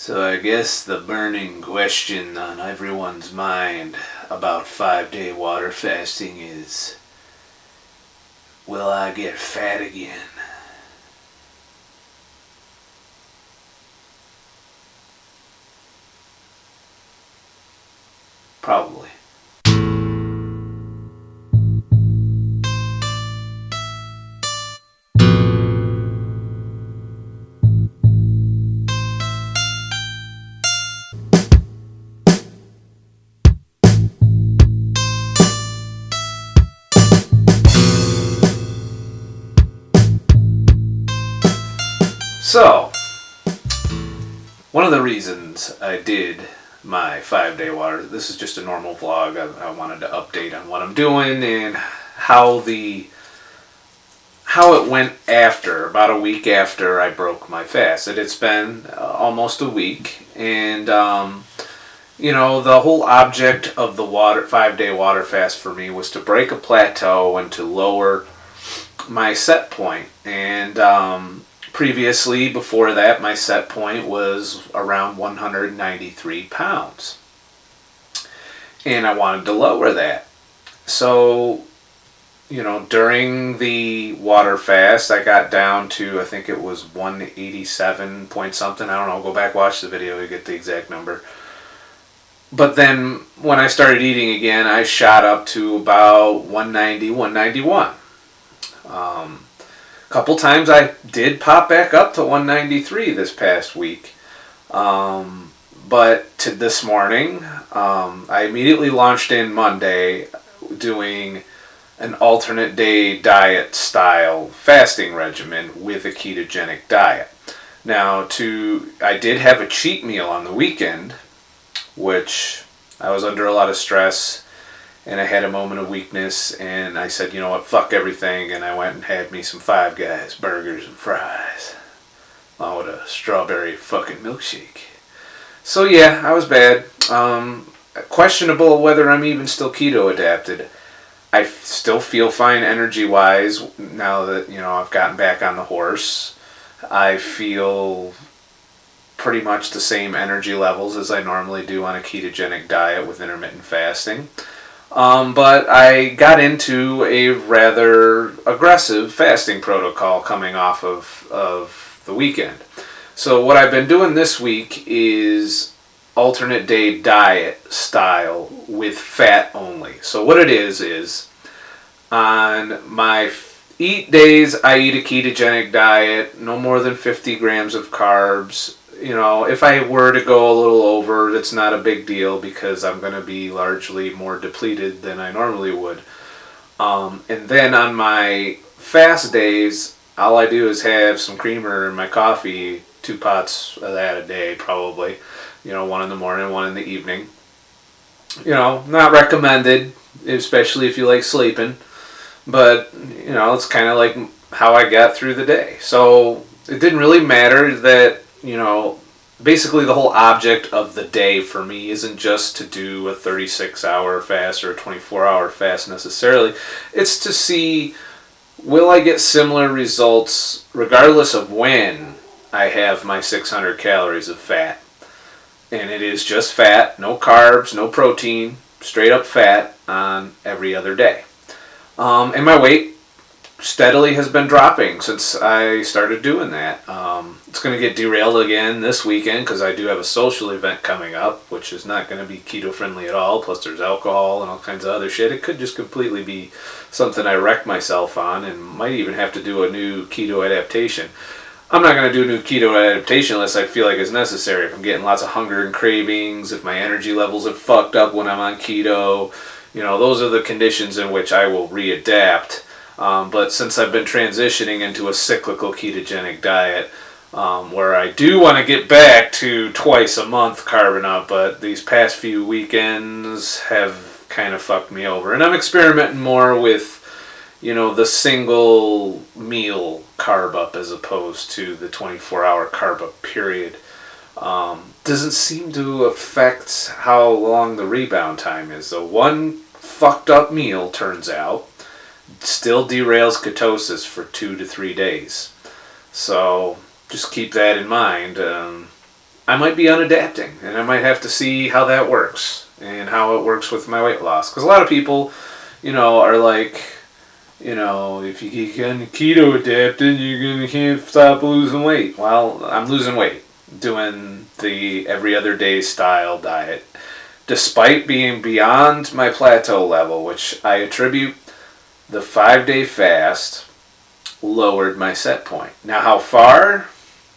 So I guess the burning question on everyone's mind about 5-day water fasting is, will I get fat again? Probably. So, one of the reasons I did my 5-day water, this is just a normal vlog. I wanted to update on what I'm doing and how it went after, about a week after I broke my fast. It's been almost a week, and the whole object of the 5-day water fast for me was to break a plateau and to lower my set point. And previously, before that, my set point was around 193 pounds. And I wanted to lower that. So, during the water fast, I got down to, I think it was 187 point something. I don't know, go back, watch the video to get the exact number. But then when I started eating again, I shot up to about 190, 191. A couple times I did pop back up to 193 this past week. But to this morning, I immediately launched in Monday doing an alternate day diet style fasting regimen with a ketogenic diet. Now, I did have a cheat meal on the weekend, which I was under a lot of stress and I had a moment of weakness, and I said, you know what, fuck everything, and I went and had me some Five Guys burgers and fries along with a strawberry fucking milkshake. So yeah, I was bad. Questionable whether I'm even still keto adapted. I still feel fine energy wise now that I've gotten back on the horse. I feel pretty much the same energy levels as I normally do on a ketogenic diet with intermittent fasting. But I got into a rather aggressive fasting protocol coming off of the weekend. So what I've been doing this week is alternate day diet style with fat only. So what it is on my eat days, I eat a ketogenic diet, no more than 50 grams of carbs. If I were to go a little over, it's not a big deal because I'm going to be largely more depleted than I normally would. And then on my fast days, all I do is have some creamer in my coffee, 2 pots of that a day probably. One in the morning, one in the evening. Not recommended, especially if you like sleeping. But, it's kind of like how I got through the day. So it didn't really matter that, basically the whole object of the day for me isn't just to do a 36-hour fast or a 24-hour fast necessarily. It's to see, will I get similar results regardless of when I have my 600 calories of fat. And it is just fat, no carbs, no protein, straight up fat on every other day. And my weight steadily has been dropping since I started doing that. It's going to get derailed again this weekend because I do have a social event coming up, which is not going to be keto friendly at all. Plus there's alcohol and all kinds of other shit. It could just completely be something I wreck myself on and might even have to do a new keto adaptation. I'm not going to do a new keto adaptation unless I feel like it's necessary. If I'm getting lots of hunger and cravings, if my energy levels have fucked up when I'm on keto, those are the conditions in which I will readapt. But since I've been transitioning into a cyclical ketogenic diet, where I do want to get back to twice a month carbing up, but these past few weekends have kind of fucked me over. And I'm experimenting more with, the single meal carb up as opposed to the 24-hour carb up period. Doesn't seem to affect how long the rebound time is. The one fucked up meal, turns out, still derails ketosis for 2 to 3 days. So just keep that in mind. I might be unadapting, and I might have to see how that works and how it works with my weight loss. Because a lot of people, are like, if you can keto adapt, then you can't stop losing weight. Well, I'm losing weight doing the every other day style diet, despite being beyond my plateau level, which I attribute the 5-day fast lowered my set point. Now, how far?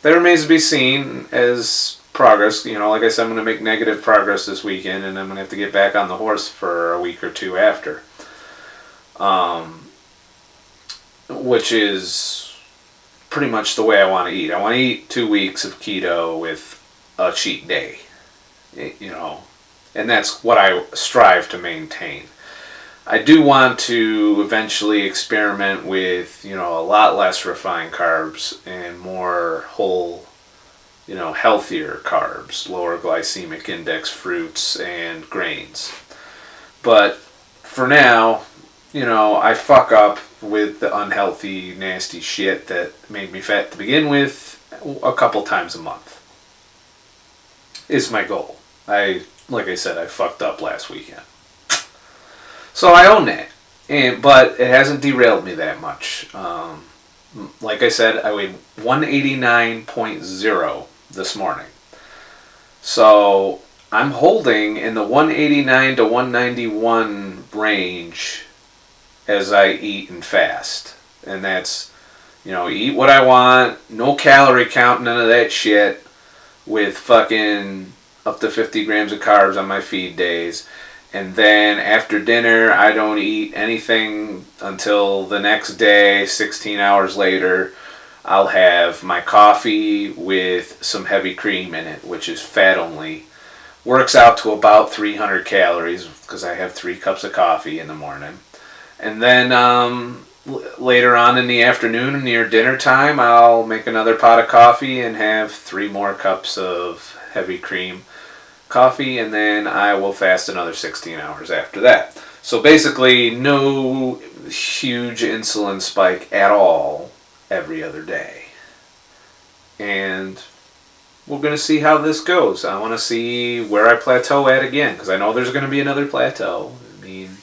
That remains to be seen as progress. Like I said, I'm going to make negative progress this weekend, and I'm going to have to get back on the horse for a week or two after. Which is pretty much the way I want to eat. I want to eat 2 weeks of keto with a cheat day, and that's what I strive to maintain. I do want to eventually experiment with, a lot less refined carbs and more whole, healthier carbs, lower glycemic index fruits and grains. But for now, I fuck up with the unhealthy, nasty shit that made me fat to begin with a couple times a month. Is my goal. Like I said, I fucked up last weekend. So I own that. But it hasn't derailed me that much. Like I said, I weighed 189.0 this morning. So I'm holding in the 189 to 191 range as I eat and fast. And that's, eat what I want, no calorie count, none of that shit, with fucking up to 50 grams of carbs on my feed days. And then after dinner, I don't eat anything until the next day, 16 hours later. I'll have my coffee with some heavy cream in it, which is fat only. Works out to about 300 calories because I have 3 cups of coffee in the morning. And then later on in the afternoon, near dinner time, I'll make another pot of coffee and have 3 more cups of heavy cream coffee, and then I will fast another 16 hours after that. So basically, no huge insulin spike at all every other day. And we're going to see how this goes. I want to see where I plateau at again, because I know there's going to be another plateau. I mean,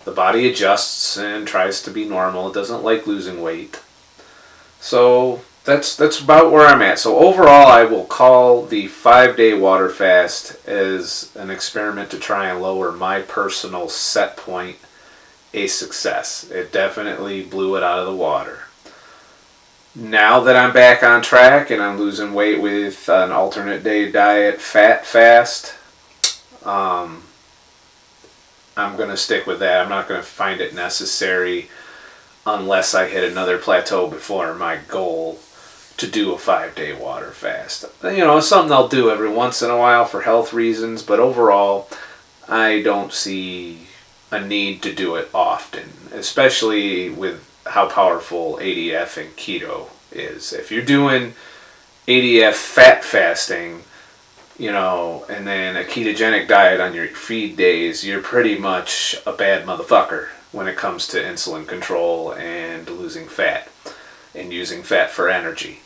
the body adjusts and tries to be normal. It doesn't like losing weight. So that's about where I'm at. So overall, I will call the 5-day water fast as an experiment to try and lower my personal set point a success. It definitely blew it out of the water. Now that I'm back on track and I'm losing weight with an alternate day diet fat fast, I'm going to stick with that. I'm not going to find it necessary unless I hit another plateau before my goal to do a 5-day water fast. It's something I'll do every once in a while for health reasons, but overall, I don't see a need to do it often, especially with how powerful ADF and keto is. If you're doing ADF fat fasting, and then a ketogenic diet on your feed days, you're pretty much a bad motherfucker when it comes to insulin control and losing fat and using fat for energy.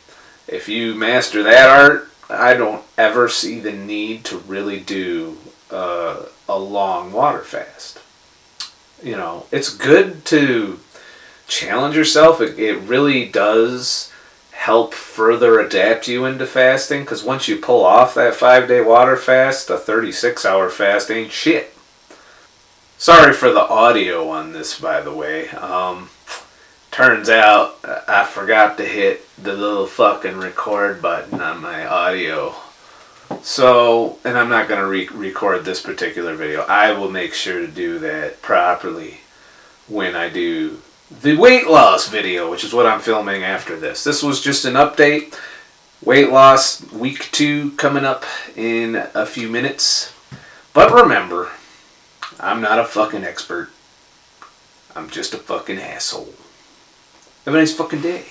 If you master that art, I don't ever see the need to really do a long water fast. It's good to challenge yourself. It really does help further adapt you into fasting, because once you pull off that 5-day water fast, a 36-hour fast ain't shit. Sorry for the audio on this, by the way. Turns out I forgot to hit the little fucking record button on my audio. So, and I'm not going to record this particular video. I will make sure to do that properly when I do the weight loss video, which is what I'm filming after this. This was just an update. Weight loss week 2 coming up in a few minutes. But remember, I'm not a fucking expert. I'm just a fucking asshole. Have a nice fucking day.